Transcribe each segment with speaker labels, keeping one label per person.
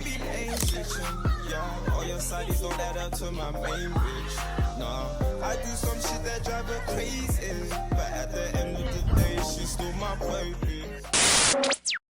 Speaker 1: Baby ain't switching, yeah. All your sides don't add up to my main bitch. Nah, I do some shit that drive her crazy, but at the end of the day, she's still my baby.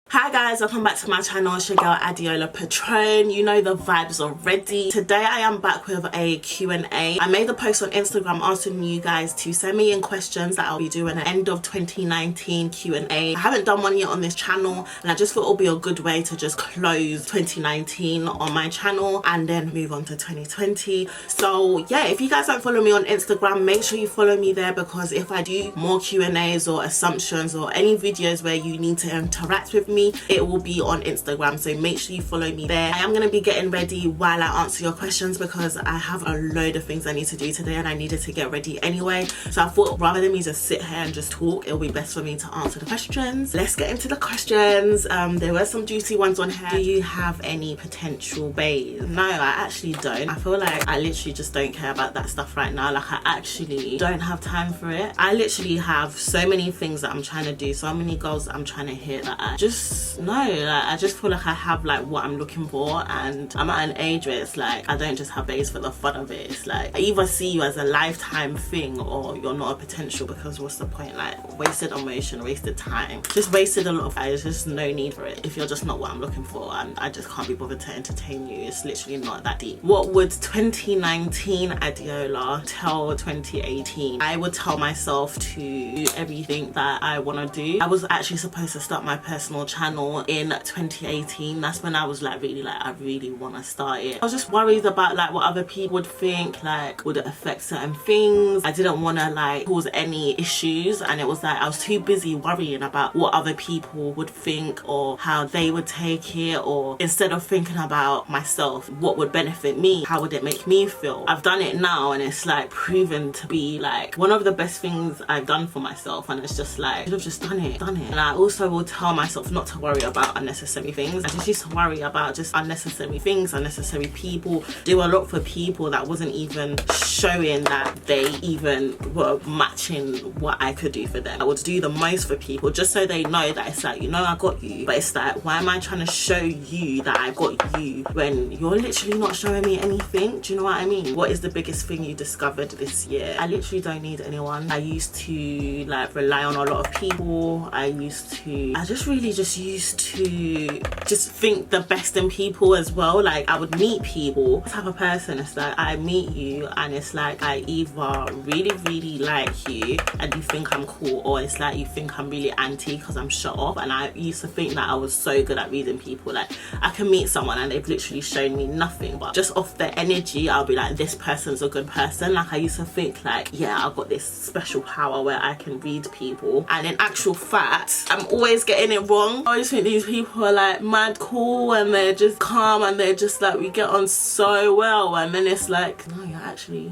Speaker 2: Hi guys, welcome back to my channel. It's your girl Adiola Patron. You know the vibes already. Today I am back with a Q&A. I made a post on Instagram asking you guys to send me in questions that I'll be doing at the end of 2019 Q&A. I haven't done one yet on this channel and I just thought it would be a good way to just close 2019 on my channel and then move on to 2020. So yeah, if you guys don't follow me on Instagram, make sure you follow me there, because if I do more Q&As or assumptions or any videos where you need to interact with me, it will be on Instagram, so make sure you follow me there. I am going to be getting ready while I answer your questions because I have a load of things I need to do today and I needed to get ready anyway. So I thought rather than me just sit here and just talk, it'll be best for me to answer the questions. Let's get into the questions. There were some juicy ones on here. Do you have any potential baes? No, I actually don't. I feel like I literally just don't care about that stuff right now. Like, I actually don't have time for it. I literally have so many things that I'm trying to do, so many goals that I'm trying to hit, that I just I just feel like I have like what I'm looking for, and I'm at an age where it's like I don't just have baes for the fun of it. It's like I either see you as a lifetime thing or you're not a potential, because what's the point? Like, wasted emotion, wasted time, just wasted a lot of. There's just no need for it if you're just not what I'm looking for, and I just can't be bothered to entertain you. It's literally not that deep. What would 2019 Adiola tell 2018? I would tell myself to do everything that I want to do. I was actually supposed to start my personal channel in 2018. That's when I was like really like I really want to start it. I was just worried about like what other people would think, like would it affect certain things. I didn't want to like cause any issues, and it was like I was too busy worrying about what other people would think or how they would take it, or instead of thinking about myself, what would benefit me, how would it make me feel. I've done it now and it's like proven to be like one of the best things I've done for myself, and it's just like I should have just done it. And I also will tell myself not to worry about unnecessary things. I just used to worry about just unnecessary things, unnecessary people, do a lot for people that wasn't even showing that they even were matching what I could do for them. I would do the most for people just so they know that it's like, you know, I got you, but it's like, why am I trying to show you that I got you when you're literally not showing me anything? Do you know what I mean? What is the biggest thing you discovered this year? I literally don't need anyone. I used to like rely on a lot of people. I just really used to just think the best in people as well. Like, I would meet people, type of person, it's like I meet you and it's like I either really like you and you think I'm cool, or it's like you think I'm really anti because I'm shut off. And I used to think that I was so good at reading people. Like, I can meet someone and they've literally shown me nothing, but just off their energy I'll be like, this person's a good person. Like, I used to think like, yeah, I've got this special power where I can read people, and in actual fact I'm always getting it wrong. I always think these people are like mad cool and they're just calm and they're just like, we get on so well, and then it's like, no, you're actually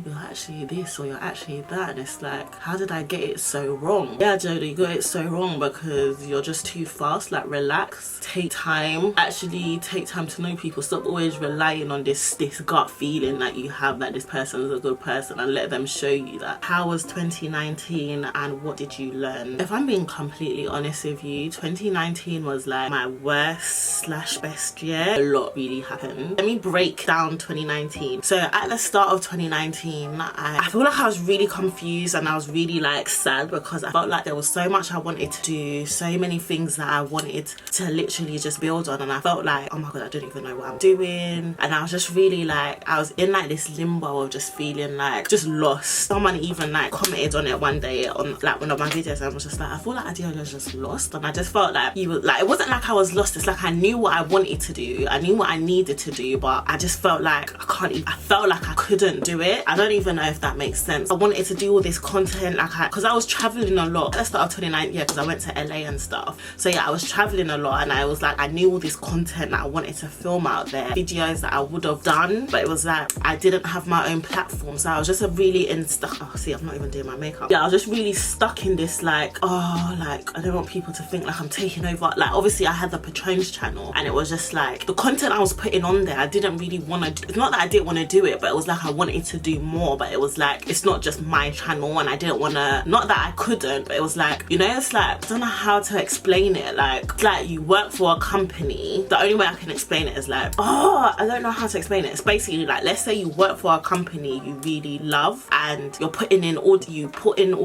Speaker 2: this or you're actually that, and it's like, how did I get it so wrong? Yeah, Jodie, you got it so wrong because you're just too fast. Like, relax, take time, actually take time to know people. Stop always relying on this gut feeling that you have that this person is a good person, and let them show you that. How was 2019 and what did you learn? If I'm being completely honest with you, 2019 was like my worst / best year. A lot really happened. Let me break down 2019. So at the start of 2019, I feel like I was really confused and I was really like sad, because I felt like there was so much I wanted to do, so many things that I wanted to literally just build on, and I felt like, oh my god, I don't even know what I'm doing. And I was just really like, I was in like this limbo of just feeling like just lost. Someone even like commented on it one day on like one of my videos, and I was just like, I feel like Adiola was just lost. And I just felt like you were like, it wasn't like I was lost, it's like I knew what I wanted to do, I knew what I needed to do, but I just felt like I felt like I couldn't do it. I don't even know if that makes sense. I wanted to do all this content, like because I was traveling a lot at the start of 2019, yeah, because I went to LA and stuff. So yeah, I was traveling a lot, and I was like, I knew all this content that I wanted to film out there, videos that I would have done, but it was like I didn't have my own platform. So I was just really stuck. Oh, see, I'm not even doing my makeup. Yeah, I was just really stuck in this like, oh, like I don't want people to think like I'm taking over. Like, obviously obviously I had the Patron's channel, and it was just like the content I was putting on there, I didn't really want to do. It's not that I didn't want to do it, but it was like I wanted to do more, but it was like it's not just my channel, and I didn't want to, not that I couldn't, but it was like, you know, it's like, I don't know how to explain it. Like, it's like you work for a company. The only way I can explain it is like, oh, I don't know how to explain it. It's basically like, let's say you work for a company you really love, and you're putting in all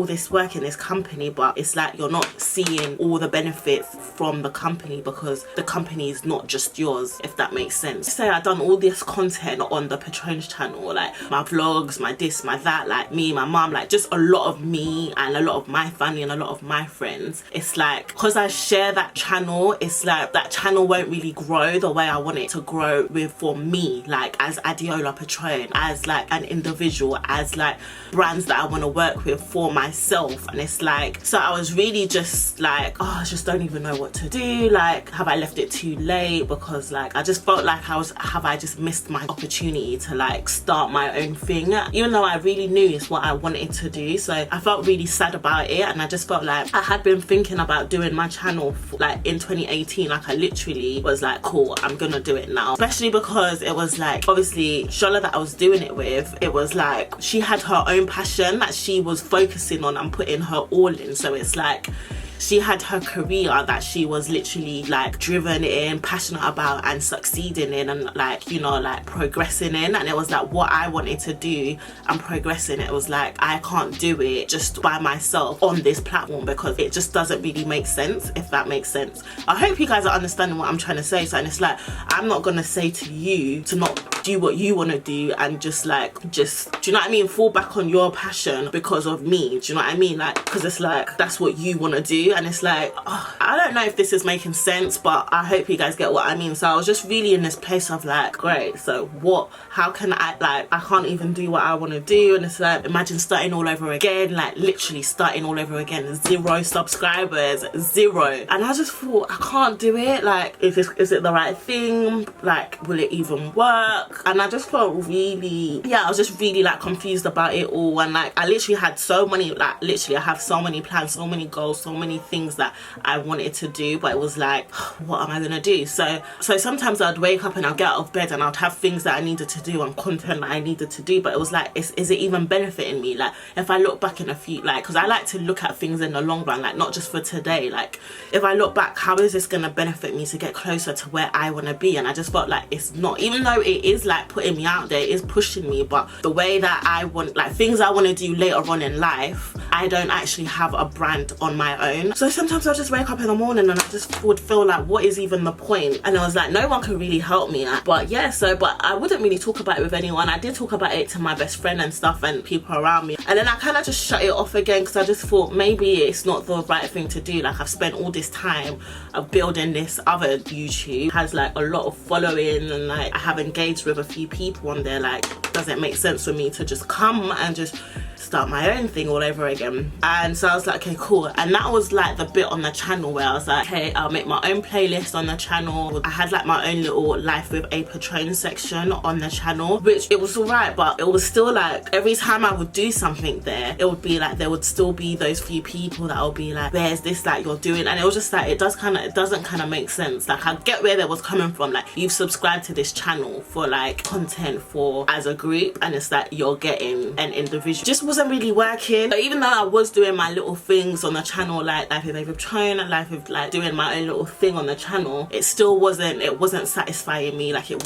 Speaker 2: this work in this company, but it's like you're not seeing all the benefits from the company because the company is not just yours, if that makes sense. Say I done all this content on the Patron's channel, like my vlogs, my this, my that, like me, my mum, like just a lot of me and a lot of my family and a lot of my friends. It's like, because I share that channel, it's like that channel won't really grow the way I want it to grow with, for me, like as Adeola Patron, as like an individual, as like brands that I want to work with for myself. And it's like, so I was really just like, oh, I just don't even know what to do. Like, have I left it too late? Because like I just felt like have I just missed my opportunity to like start my own thing, even though I really knew it's what I wanted to do. So I felt really sad about it, and I just felt like I had been thinking about doing my channel like in 2018. Like I literally was like, cool, I'm gonna do it now, especially because it was like, obviously Shola that I was doing it with, it was like she had her own passion that she was focusing on and putting her all in. So it's like she had her career that she was literally like driven in, passionate about, and succeeding in, and like, you know, like progressing in. And it was like what I wanted to do and progressing. It was like I can't do it just by myself on this platform because it just doesn't really make sense, if that makes sense. I hope you guys are understanding what I'm trying to say. So, and it's like, I'm not gonna say to you to not do what you want to do and just like, do you know what I mean, fall back on your passion because of me. Do you know what I mean? Like, because it's like that's what you want to do. And it's like, oh, I don't know if this is making sense, but I hope you guys get what I mean. So I was just really in this place of like, great, so what, how can I, like, I can't even do what I want to do. And it's like, imagine starting all over again, like literally starting all over again, 0 subscribers, 0. And I just thought, I can't do it. Like, is it the right thing? Like, will it even work? And I just felt really, yeah, I was just really like confused about it all. And like, I literally had so many, like literally I have so many plans, so many goals, so many things that I wanted to do, but it was like, what am I gonna do? So sometimes I'd wake up and I'd get out of bed and I'd have things that I needed to do and content that I needed to do, but it was like, is it even benefiting me? Like, if I look back in a few, like, because I like to look at things in the long run, like not just for today. Like, if I look back, how is this gonna benefit me to get closer to where I want to be? And I just felt like it's not, even though it is like putting me out there, it is pushing me, but the way that I want, like things I want to do later on in life, I don't actually have a brand on my own. So sometimes I just wake up in the morning and I just would feel like, what is even the point? And I was like, no one can really help me. But yeah, but I wouldn't really talk about it with anyone. I did talk about it to my best friend and stuff and people around me, and then I kind of just shut it off again because I just thought maybe it's not the right thing to do. Like, I've spent all this time of building this other YouTube, has like a lot of following, and like I have engaged with a few people on there. Like, does it make sense for me to just come and just start my own thing all over again? And so I was like, okay, cool. And that was like the bit on the channel where I was like, hey, I'll make my own playlist on the channel. I had like my own little Life with a Patron section on the channel, which it was alright, but it was still like, every time I would do something there, it would be like, there would still be those few people that would be like, where's this that you're doing? And it was just like, it doesn't kind of make sense. Like, I get where they was coming from. Like, you've subscribed to this channel for like content for as a group, and it's like you're getting an individual. Just wasn't really working. So even though I was doing my little things on the channel, like Life with a Patron and Life with like doing my own little thing on the channel, it still wasn't satisfying me. Like, it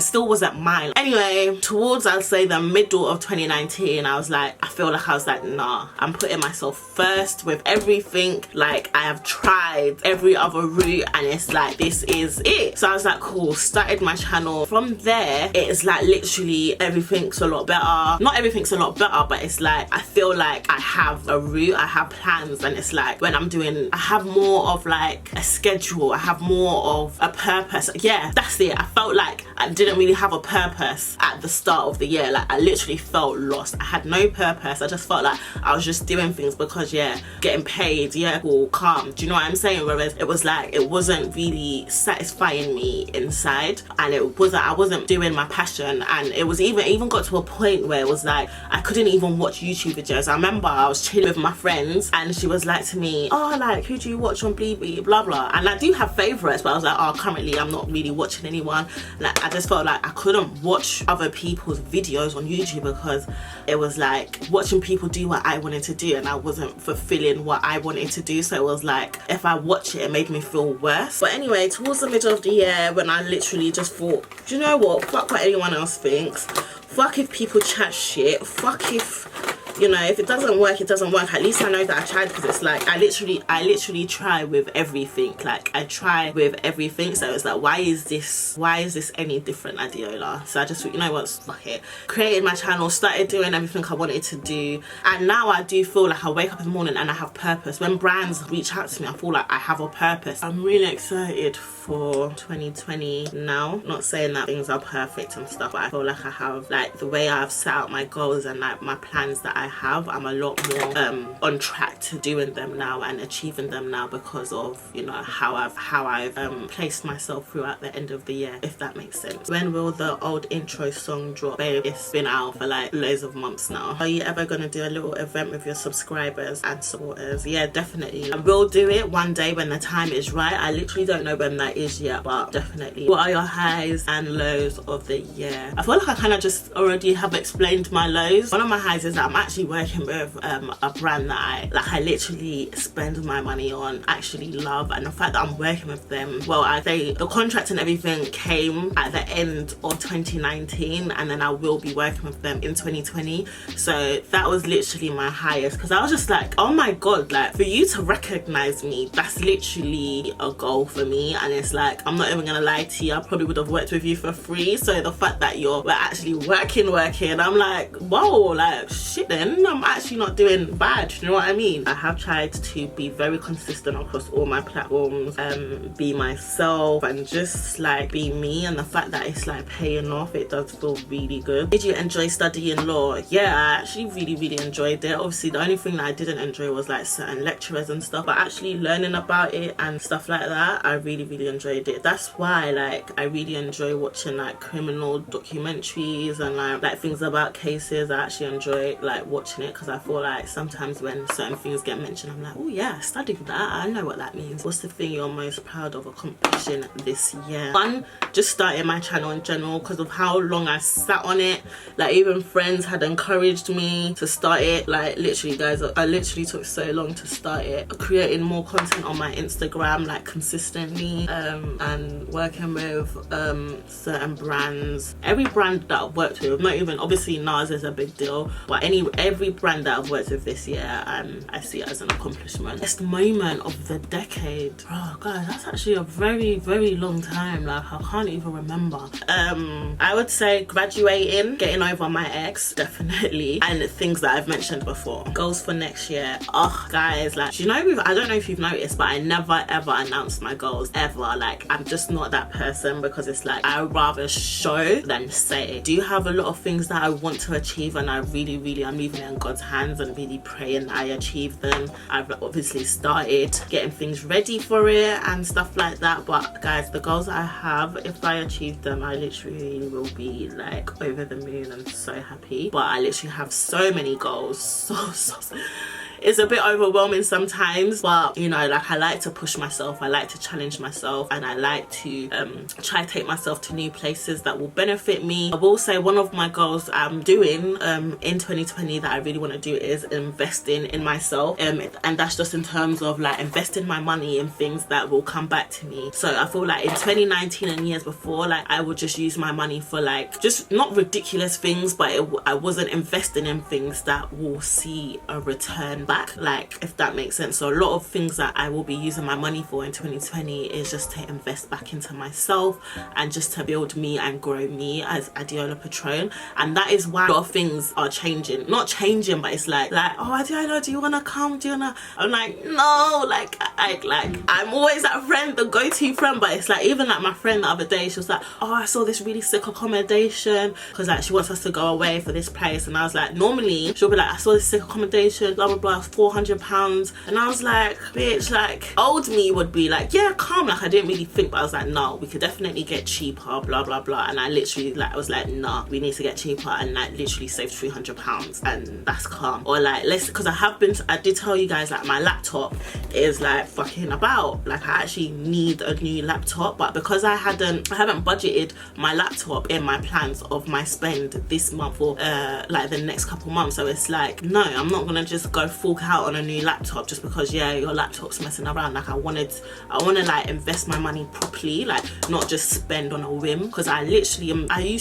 Speaker 2: still wasn't mine. Anyway, towards, I'll say, the middle of 2019, I feel like I was like, nah, I'm putting myself first with everything. Like, I have tried every other route and it's like, this is it. So I was like, cool, started my channel. From there, it's like literally everything's a lot better. Not everything's a lot better, but it's like, I feel like I have a route, I have plans, and it's like when I'm doing, I have more of like a schedule, I have more of a purpose. Yeah, that's it. I felt like I didn't really have a purpose at the start of the year. Like, I literally felt lost. I had no purpose. I just felt like I was just doing things because, yeah, getting paid, yeah, cool, calm. Do you know what I'm saying? Whereas it was like, it wasn't really satisfying me inside, and I wasn't doing my passion, and it was even got to a point where it was like I couldn't even watch YouTube videos. I remember I was chilling with my friends and she was like to me, oh, like, who do you watch on Bleebi, blah blah. And I do have favorites, but I was like, oh, currently I'm not really watching anyone. Like, I just felt like I couldn't watch other people's videos on YouTube because it was like watching people do what I wanted to do and I wasn't fulfilling what I wanted to do. So it was like if I watch it, it made me feel worse. But anyway, towards the middle of the year, when I literally just thought, do you know what, fuck what anyone else thinks, fuck if people chat shit, fuck if, you know, if it doesn't work, it doesn't work. At least I know that I tried, because it's like I literally try with everything. Like, I try with everything. So it's like, why is this any different, Adiola? So I just thought, you know what, fuck it. Created my channel, started doing everything I wanted to do, and now I do feel like I wake up in the morning and I have purpose. When brands reach out to me, I feel like I have a purpose. I'm really excited for 2020 now. Not saying that things are perfect and stuff, but I feel like I have, like, the way I've set out my goals and like my plans that I have, I'm a lot more on track to doing them now and achieving them now because of, you know, how I've placed myself throughout the end of the year, if that makes sense. When will the old intro song drop? Babe, it's been out for like loads of months now. Are you ever gonna do a little event with your subscribers and supporters? Yeah, definitely. I will do it one day when the time is right. I literally don't know when that is yet, but definitely. What are your highs and lows of the year? I feel like I kind of just already have explained my lows. One of my highs is that I'm actually working with a brand that I literally spend my money on, actually love, and the fact that I'm working with them, well, I say the contract and everything came at the end of 2019, and then I will be working with them in 2020. So that was literally my highest, because I was just like, oh my god, like, for you to recognize me, that's literally a goal for me. And it's like, I'm not even gonna lie to you, I probably would have worked with you for free. So the fact that we're actually working, I'm like, whoa, like, shit, then I'm actually not doing bad, you know what I mean? I have tried to be very consistent across all my platforms, be myself and just like be me, and the fact that it's like paying off, it does feel really good. Did you enjoy studying law? Yeah, I actually really enjoyed it. Obviously the only thing that I didn't enjoy was like certain lecturers and stuff, but actually learning about it and stuff like that, I really enjoyed it. That's why, like, I really enjoy watching like criminal documentaries and like things about cases. I actually enjoy like watching it, because I feel like sometimes when certain things get mentioned, I'm like, oh yeah, I studied that, I know what that means. What's the thing you're most proud of accomplishing this year? One, just starting my channel in general, because of how long I sat on it. Like, even friends had encouraged me to start it. Like, literally guys, I literally took so long to start it. Creating more content on my Instagram, like, consistently, and working with certain brands. Every brand that I've worked with, not even, obviously NARS is a big deal, but every brand that I've worked with this year, I see it as an accomplishment. Best moment of the decade. Oh guys, that's actually a very long time. Like, I can't even remember. I would say graduating, getting over my ex, definitely, and things that I've mentioned before. Goals for next year. Oh guys, like, you know, I don't know if you've noticed, but I never ever announce my goals, ever. Like, I'm just not that person, because it's like I rather show than say. Do you have a lot of things that I want to achieve, and I really I'm leaving it in God's hands and really praying I achieve them. I've obviously started getting things ready for it and stuff like that, but guys, the goals I have, if I achieve them, I literally will be like over the moon and so happy. But I literally have so many goals, so it's a bit overwhelming sometimes, but you know, like, I like to push myself, I like to challenge myself, and I like to try to take myself to new places that will benefit me. I will say one of my goals I'm doing in 2020 that I really want to do is investing in myself, and that's just in terms of like investing my money in things that will come back to me. So I feel like in 2019 and years before, like, I would just use my money for like just not ridiculous things, but I wasn't investing in things that will see a return back, like, if that makes sense. So a lot of things that I will be using my money for in 2020 is just to invest back into myself and just to build me and grow me as Adiola Patron. And that is why a lot of things are changing, not changing, but it's like oh, Adiola, do you want to come, do you want to? I'm like, no, like I'm always that friend, the go-to friend. But it's like, even like my friend the other day, she was like, oh, I saw this really sick accommodation, because like she wants us to go away for this place. And I was like, normally she'll be like, I saw this sick accommodation, blah blah blah, worth £400. And I was like, bitch, like old me would be like, yeah, calm. Like I didn't really think, but I was like, no, we could definitely get cheaper, blah blah blah. And I literally like, I was like, nah, we need to get cheaper, and like literally saved £300, and that's calm. Or like, let's, because I did tell you guys like my laptop is like fucking about, like I actually need a new laptop, but because I haven't budgeted my laptop in my plans of my spend this month or like the next couple months, so it's like, no, I'm not gonna just go fork out on a new laptop just because, yeah, your laptop's messing around. Like I want to like invest my money properly, like not just spend on a whim, because I used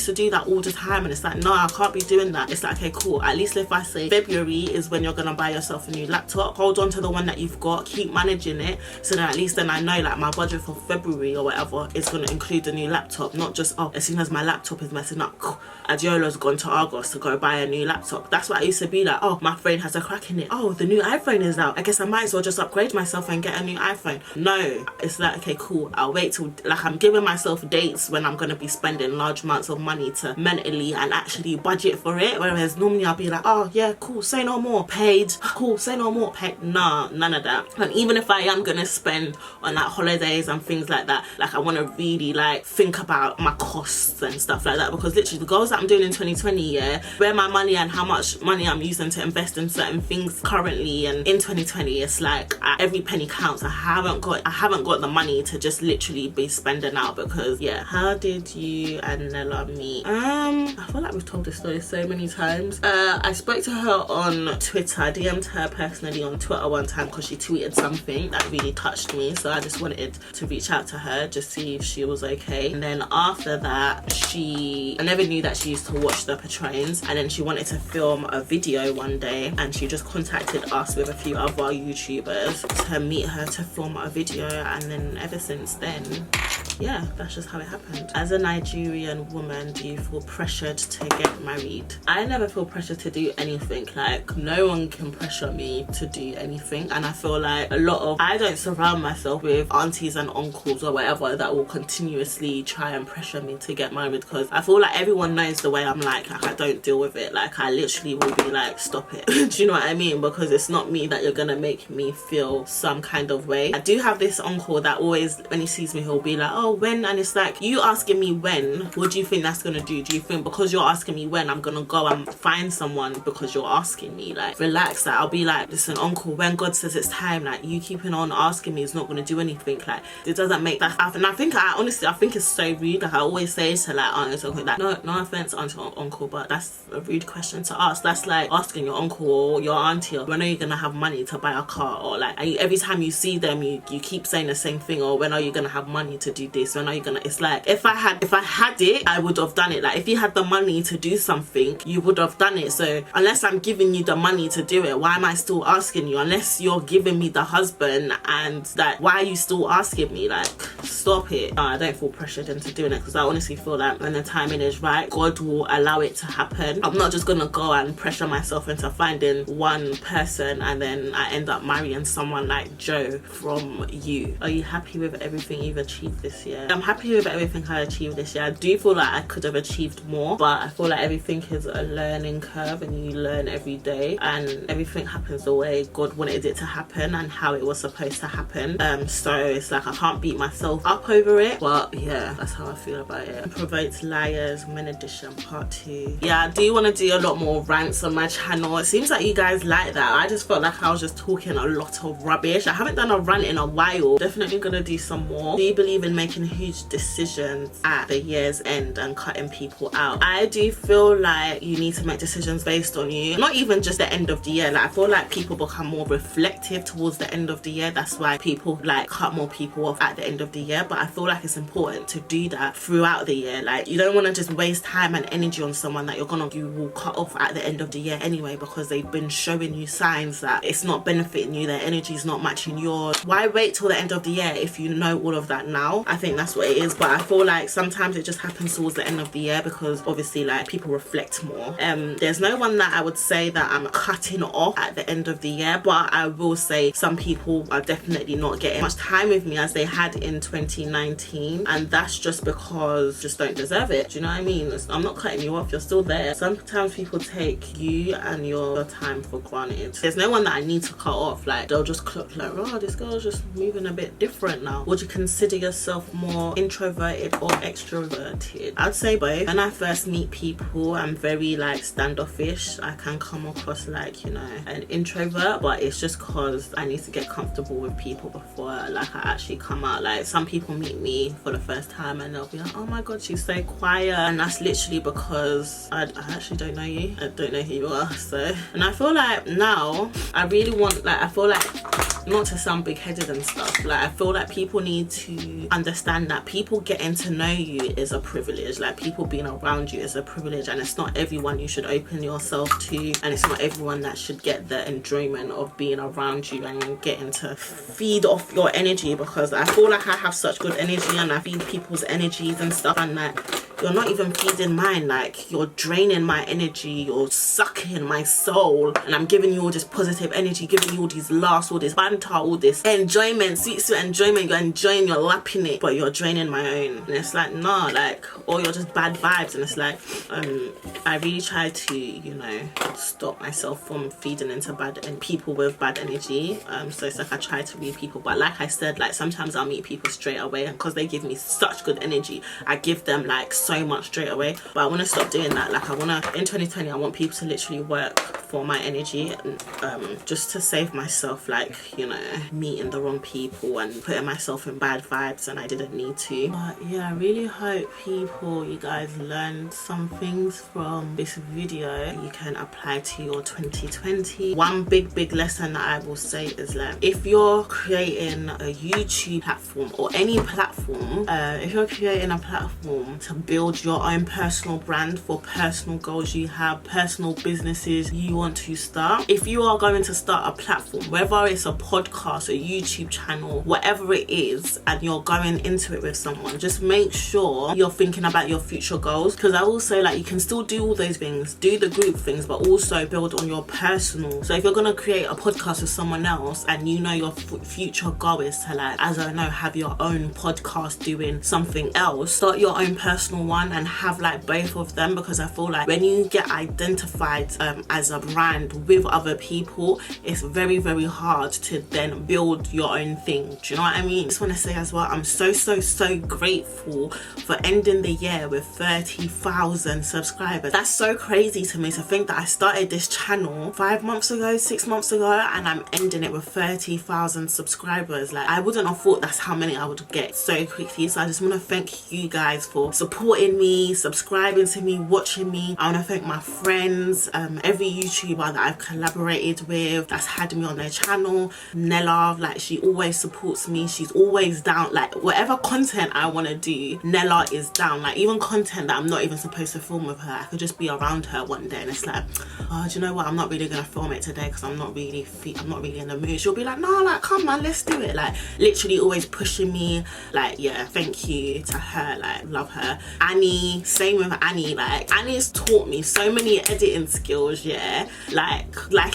Speaker 2: to do that all the time, and it's like, no, I can't be doing that. It's like, okay, cool, at least if I say February is when you're gonna buy yourself a new laptop, hold on to the one that you've got, keep managing it, so then at least then I know like my budget for February or whatever is gonna include a new laptop, not just, oh, as soon as my laptop is messing up, Adiola's gone to Argos to go buy a new laptop. That's what I used to be like, oh, my phone has a crack in it, oh, the new iPhone is out, I guess I might as well just upgrade myself and get a new iPhone. No, it's like, okay, cool, I'll wait till, like I'm giving myself dates when I'm gonna be spending large amounts of money to mentally and actually budget for it, whereas normally I'll be like, oh yeah, cool, say no more, paid, cool, say no more, paid. Nah, none of that. And even if I am gonna spend on like holidays and things like that, like I want to really like think about my costs and stuff like that, because literally the goals that I'm doing in 2020, yeah, where my money and how much money I'm using to invest in certain things currently and in 2020, it's like every penny counts. I haven't got the money to just literally be spending out, because yeah. How did you and Nella meet? I feel like we've told this story so many times. I spoke to her on Twitter. I DM'd her personally on Twitter one time because she tweeted something that really touched me, so I just wanted to reach out to her, just see if she was okay. And then after that, I never knew that she used to watch the Patrons, and then she wanted to film a video one day, and she just contacted us with a few other YouTubers to meet her to film a video, and then ever since then, yeah, that's just how it happened. As a Nigerian woman, do you feel pressured to get married? I never feel pressured to do anything. Like no one can pressure me to do anything, and I feel like I don't surround myself with aunties and uncles or whatever that will continuously try and pressure me to get married, because I feel like everyone knows the way I'm like I don't deal with it. Like I literally will be like, stop it. Do you know what I mean? Because it's not me that you're gonna make me feel some kind of way. I do have this uncle that always, when he sees me, he'll be like, oh, when? And it's like, you asking me when, what do you think that's gonna do? Do you think because you're asking me when, I'm gonna go and find someone because you're asking me? Like, relax. Like I'll be like, listen uncle, when God says it's time, like you keeping on asking me is not gonna do anything. Like it doesn't make that happen. And I think it's so rude. Like I always say to like aunts or like, no offense auntie or uncle, but that's a rude question to ask. That's like asking your uncle or your auntie, when are you gonna have money to buy a car? Or like every time you see them, you keep saying the same thing, or when are you gonna have money to do this? When are you gonna? It's like, if I had it, I would have done it. Like if you had the money to do something, you would have done it. So unless I'm giving you the money to do it, why am I still asking you? Unless you're giving me the husband, and that, why are you still asking me? Like stop it. I don't feel pressured into doing it, because I honestly feel like when the timing is right, God will allow it to happen. I'm not just gonna go and pressure myself into finding one person and then I end up marrying someone like Joe from you. Are you happy with everything you've achieved this year? I'm happy with everything I achieved this year. I do feel like I could have achieved more, but I feel like everything is a learning curve and you learn every day, and everything happens the way God wanted it to happen and how it was supposed to happen. So it's like I can't beat myself up over it, but yeah, that's how I feel about it. Provoked Liars Men Edition Part 2. Yeah, I do want to do a lot more rants on my channel. It seems like you guys like that. I just felt like I was just talking a lot of rubbish. I haven't done a rant in a while. Definitely gonna do some more. Do you believe in making huge decisions at the year's end and cutting people out? I do feel like you need to make decisions based on you, not even just the end of the year. Like I feel like people become more reflective towards the end of the year. That's why people like cut more people off at the end of the year, but I feel like it's important to do that throughout the year. Like you don't want to just waste time and energy on someone that you will cut off at the end of the year anyway, because they've been showing you signs that it's not benefiting you, their energy is not matching yours. Why wait till the end of the year if you know all of that now? I think think that's what it is. But I feel like sometimes it just happens towards the end of the year because obviously like people reflect more. There's no one that I would say that I'm cutting off at the end of the year, but I will say some people are definitely not getting much time with me as they had in 2019, and that's just because just don't deserve it. Do you know what I mean? I'm not cutting you off, you're still there. Sometimes people take you and your time for granted. There's no one that I need to cut off. Like they'll just clock like, oh, this girl's just moving a bit different now. Would you consider yourself more introverted or extroverted? I'd say both. When I first meet people, I'm very like standoffish. I can come across like, you know, an introvert, but it's just cause I need to get comfortable with people before like I actually come out. Like some people meet me for the first time and they'll be like, oh my god, she's so quiet, and that's literally because I actually don't know you. I don't know who you are. So, and I feel like now I really want, like, I feel like, not to sound big-headed and stuff, like I feel like people need to understand that people getting to know you is a privilege. Like people being around you is a privilege, and it's not everyone you should open yourself to, and it's not everyone that should get the enjoyment of being around you and getting to feed off your energy, because I feel like I have such good energy and I feed people's energies and stuff, and like you're not even feeding mine. Like you're draining my energy, you're sucking my soul, and I'm giving you all this positive energy, giving you all these laughs, all this banter, all this enjoyment, sweet enjoyment. You're enjoying, you're lapping it, but you're draining my own. And it's like, no, like, or you're just bad vibes. And it's like I really try to, you know, stop myself from feeding into bad and people with bad energy. So it's like I try to read people, but like I said, like sometimes I'll meet people straight away, and because they give me such good energy, I give them like so much straight away. But I want to stop doing that. Like I want to, in 2020, I want people to literally work for my energy, and just to save myself, like, you know, meeting the wrong people and putting myself in bad vibes, and I didn't need to. But yeah, I really hope you guys learned some things from this video you can apply to your 2020. One big lesson that I will say is like, if you're creating a YouTube platform or any platform, if you're creating a platform to build your own personal brand for personal goals you have, personal businesses you want to start, if you are going to start a platform, whether it's a podcast, a YouTube channel, whatever it is, and you're going into it with someone, just make sure you're thinking about your future goals. Because I will say, like, you can still do all those things, do the group things, but also build on your personal. So if you're gonna create a podcast with someone else and you know your future goal is to, like, as I know, have your own podcast doing something else, start your own personal one and have like both of them. Because I feel like when you get identified as a brand with other people, it's very hard to then build your own thing. Do you know what I mean? I just want to say as well, I'm so grateful for ending the year with 30,000 subscribers. That's so crazy to me to think that I started this channel 5 months ago, 6 months ago, and I'm ending it with 30,000 subscribers. Like, I wouldn't have thought that's how many I would get so quickly. So I just want to thank you guys for supporting me, subscribing to me, watching me. I want to thank my friends, every YouTuber that I've collaborated with that's had me on their channel. Nella, like, she always supports me, she's always down. Like, whatever content I want to do, Nella is down. Like, even content that I'm not even supposed to film with her, I could just be around her one day and it's like, oh, do you know what, I'm not really gonna film it today because I'm not really in the mood. She'll be like, no, like, come on, let's do it. Like, literally always pushing me. Like, yeah, thank you to her. Like, love her. Annie, same with Annie. Like, Annie's taught me so many editing skills, yeah, like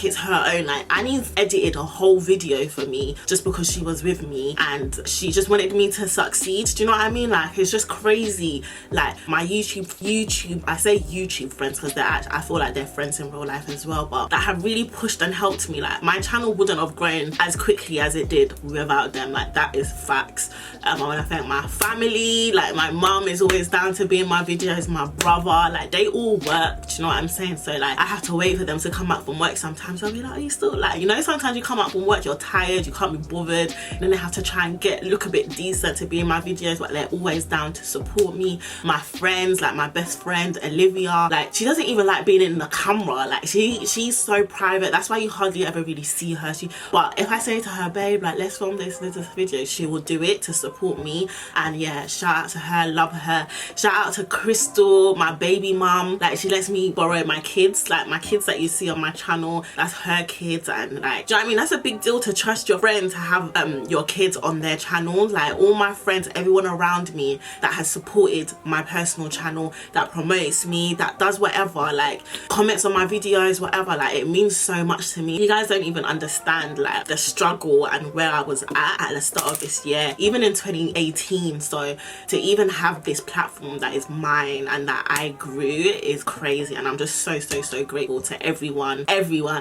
Speaker 2: it's her own. Like, Annie's edited a whole video for me just because she was with me and she just wanted me to succeed. Do you know what I mean? Like, it's just crazy. Like, my YouTube, I say YouTube friends because they're I feel like they're friends in real life as well, but that have really pushed and helped me. Like, my channel wouldn't have grown as quickly as it did without them. Like, that is facts. I want to thank my family. Like, my mom is always down to be in my videos, my brother, like, they all work. Do you know what I'm saying? So, like, I have to wait for them to come back from work sometimes. I'll be like, are you still, like, you know, sometimes you come up from work, you're tired, you can't be bothered, and then they have to try and look a bit decent to be in my videos, but they're always down to support me. My friends, like my best friend Olivia, like, she doesn't even like being in the camera. Like, she's so private, that's why you hardly ever really see her. But if I say to her, babe, like, let's film this video, she will do it to support me. And yeah, shout out to her, love her. Shout Shout out to Crystal, my baby mum. Like, she lets me borrow my kids, like my kids that you see on my channel, that's her kids. And like, do you know what I mean? That's a big deal to trust your friends to have your kids on their channel. Like, all my friends, everyone around me that has supported my personal channel, that promotes me, that does whatever, like comments on my videos, whatever, like it means so much to me. You guys don't even understand like the struggle and where I was at the start of this year, even in 2018. So to even have this platform that is mine and that I grew is crazy, and I'm just so grateful to everyone,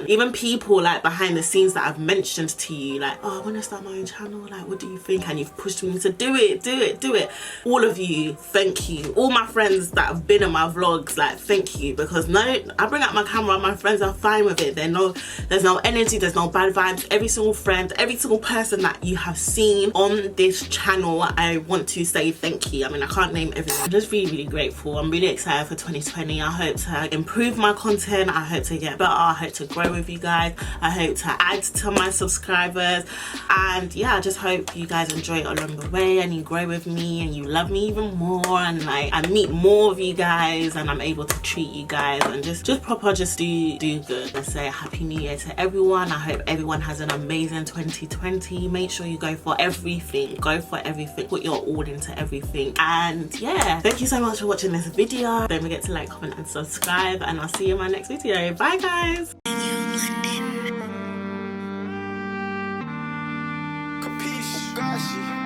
Speaker 2: even people like behind the scenes that I've mentioned to you, like, oh, I want to start my own channel, like what do you think? And you've pushed me to do it. All of you, thank you. All my friends that have been in my vlogs, like thank you, because I bring out my camera, my friends are fine with it. There's no energy, there's no bad vibes. Every single friend, every single person that you have seen on this channel, I want to say thank you. I mean, I can't name everyone. I'm just really grateful. I'm really excited for 2020. I hope to improve my content, I hope to get better, I hope to grow with you guys, I hope to add to my subscribers, and yeah, I just hope you guys enjoy it along the way and you grow with me and you love me even more, and like I meet more of you guys and I'm able to treat you guys and just proper do good. Let's say happy new year to everyone. I hope everyone has an amazing 2020. Make sure you go for everything, put your all into everything. And yeah, thank you so much for watching this video. Don't forget to like, comment and subscribe, and I'll see you in my next video. Bye guys.
Speaker 1: Capiche?